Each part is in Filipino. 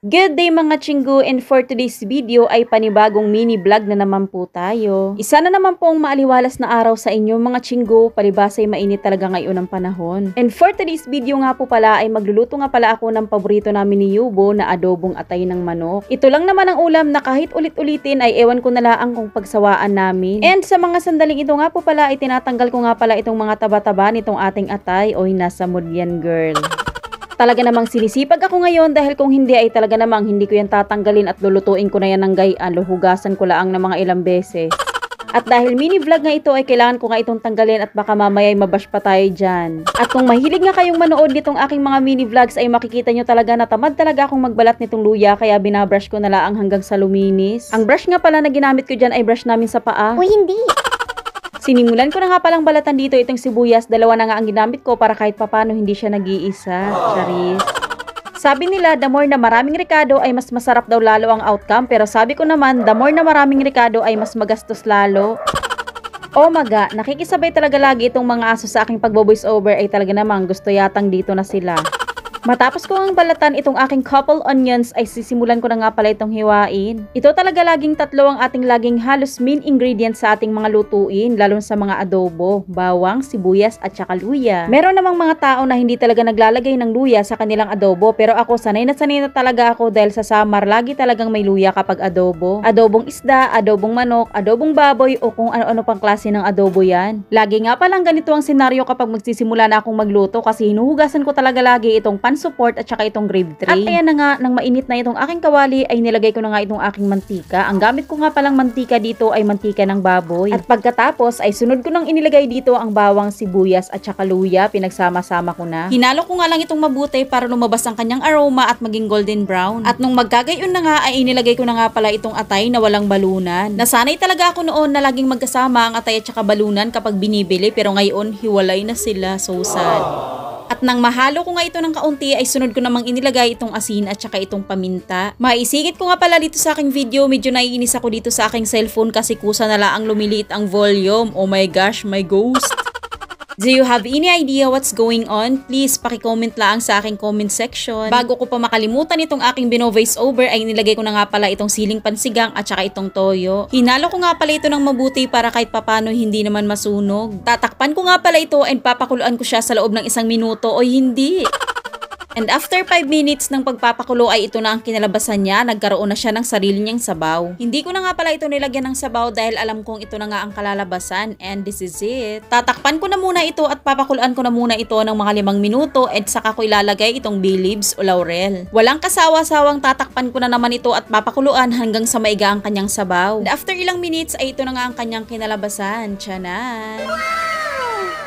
Good day mga chinggo, and for today's video ay panibagong mini vlog na naman po tayo. Isa na naman po ang maaliwalas na araw sa inyo mga chinggo, palibasa ay mainit talaga ngayon ang panahon. And for today's video nga po pala ay magluluto nga pala ako ng paborito namin ni Yubo na adobong atay ng manok. Ito lang naman ang ulam na kahit ulit-ulitin ay ewan ko na lang kung pagsawaan namin. And sa mga sandaling ito nga po pala ay tinatanggal ko nga pala itong mga taba-taba nitong ating atay. Oy, nasa mood yan girl. Talaga namang sinisipag ako ngayon dahil kung hindi ay talaga namang hindi ko yan tatanggalin at lulutuin ko na yan ng gayaan, luhugasan ko lang ng mga ilang beses. At dahil mini vlog nga ito ay kailangan ko nga itong tanggalin at baka mamaya ay mabash pa tayo dyan. At kung mahilig nga kayong manood nitong aking mga mini vlogs ay makikita nyo talaga na tamad talaga akong magbalat nitong luya kaya binabrush ko na lang hanggang sa luminis. Ang brush nga pala na ginamit ko dyan ay brush namin sa paa. Uy, hindi! Sinimulan ko na nga palang balatan dito itong sibuyas, dalawa na nga ang ginamit ko para kahit papano hindi siya nag-iisa. Charis. Sabi nila, the more na maraming rekado ay mas masarap daw lalo ang outcome, pero sabi ko naman, the more na maraming rekado ay mas magastos lalo. Oh maga, nakikisabay talaga lagi itong mga aso sa aking pagbo-voice over ay talaga namang gusto yatang dito na sila. Matapos ko ang balatan itong aking couple onions ay sisimulan ko na nga pala itong hiwain. Ito talaga laging tatlo ang ating laging halos main ingredients sa ating mga lutuin, lalo sa mga adobo, bawang, sibuyas at saka luya. Meron namang mga tao na hindi talaga naglalagay ng luya sa kanilang adobo, pero ako sanay na talaga ako dahil sa summer lagi talagang may luya kapag adobo. Adobong isda, adobong manok, adobong baboy o kung ano-ano pang klase ng adobo yan. Lagi nga palang ganito ang senaryo kapag magsisimula na akong magluto kasi hinuhugasan ko talaga lagi itong support at saka itong gravy tray. At ayan na nga, nang mainit na itong aking kawali ay nilagay ko na nga itong aking mantika. Ang gamit ko nga palang mantika dito ay mantika ng baboy. At pagkatapos ay sunod ko nang inilagay dito ang bawang, sibuyas at saka luya. Pinagsama-sama ko na. Hinalo ko nga lang itong mabuti para lumabas ang kanyang aroma at maging golden brown. At nung magkagayon na nga ay inilagay ko na nga pala itong atay na walang balunan. Nasanay talaga ako noon na laging magkasama ang atay at saka balunan kapag binibili, pero ngayon hiwalay na sila. So sad. At nang mahalo ko nga ito ng kaunti ay sunod ko namang inilagay itong asin at saka itong paminta. Maisigit ko nga pala dito sa aking video, medyo naiinis ako dito sa aking cellphone kasi kusa na lang lumiliit ang volume. Oh my gosh, my ghost. Do you have any idea what's going on? Please, paki-comment lang sa aking comment section. Bago ko pa makalimutan itong aking bino-voice over ay nilagay ko na nga pala itong siling pansigang at saka itong toyo. Hinalo ko nga pala ito ng mabuti para kahit papano hindi naman masunog. Tatakpan ko nga pala ito and papakuluan ko siya sa loob ng 1 minuto o hindi. And after 5 minutes ng pagpapakulo ay ito na ang kinalabasan niya, nagkaroon na siya ng sarili niyang sabaw. Hindi ko na nga pala ito nilagyan ng sabaw dahil alam kong ito na nga ang kalalabasan, and this is it. Tatakpan ko na muna ito at papakuluan ko na muna ito ng mga 5 minuto at saka ko ilalagay itong bay leaves o laurel. Walang kasawa-sawang tatakpan ko na naman ito at papakuluan hanggang sa maiga ang kanyang sabaw. And after ilang minutes ay ito na nga ang kanyang kinalabasan. Tiyanan!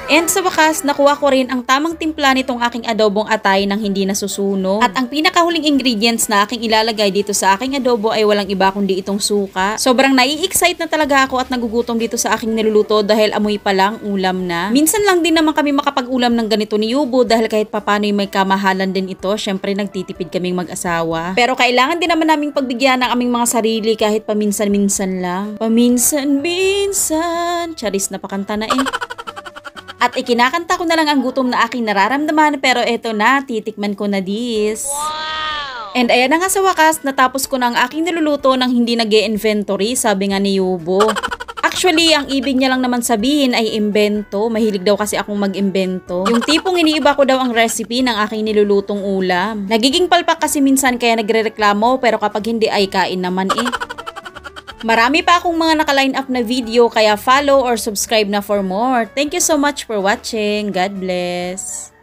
And sa wakas, nakuha ko rin ang tamang timpla nitong aking adobong atay nang hindi nasusunog. At ang pinakahuling ingredients na aking ilalagay dito sa aking adobo ay walang iba kundi itong suka. Sobrang nai-excite na talaga ako at nagugutom dito sa aking niluluto dahil amoy pa lang ulam na. Minsan lang din naman kami makapag-ulam ng ganito ni Yubo dahil kahit papano'y may kamahalan din ito, syempre nagtitipid kaming mag-asawa. Pero kailangan din naman naming pagbigyan ng aming mga sarili kahit paminsan-minsan lang. Paminsan-minsan. Charis na pakanta na eh. At ikinakanta ko na lang ang gutom na aking nararamdaman, pero eto na, titikman ko na this. Wow! And ayan na nga sa wakas, natapos ko na ang aking niluluto nang hindi nag-e-inventory, sabi nga ni Yubo. Actually, ang ibig niya lang naman sabihin ay imbento. Mahilig daw kasi akong mag-imbento. Yung tipong iniiba ko daw ang recipe ng aking nilulutong ulam. Nagiging palpak kasi minsan kaya nagre-reklamo, pero kapag hindi ay kain naman eh. Marami pa akong mga naka-line up na video kaya follow or subscribe na for more. Thank you so much for watching. God bless.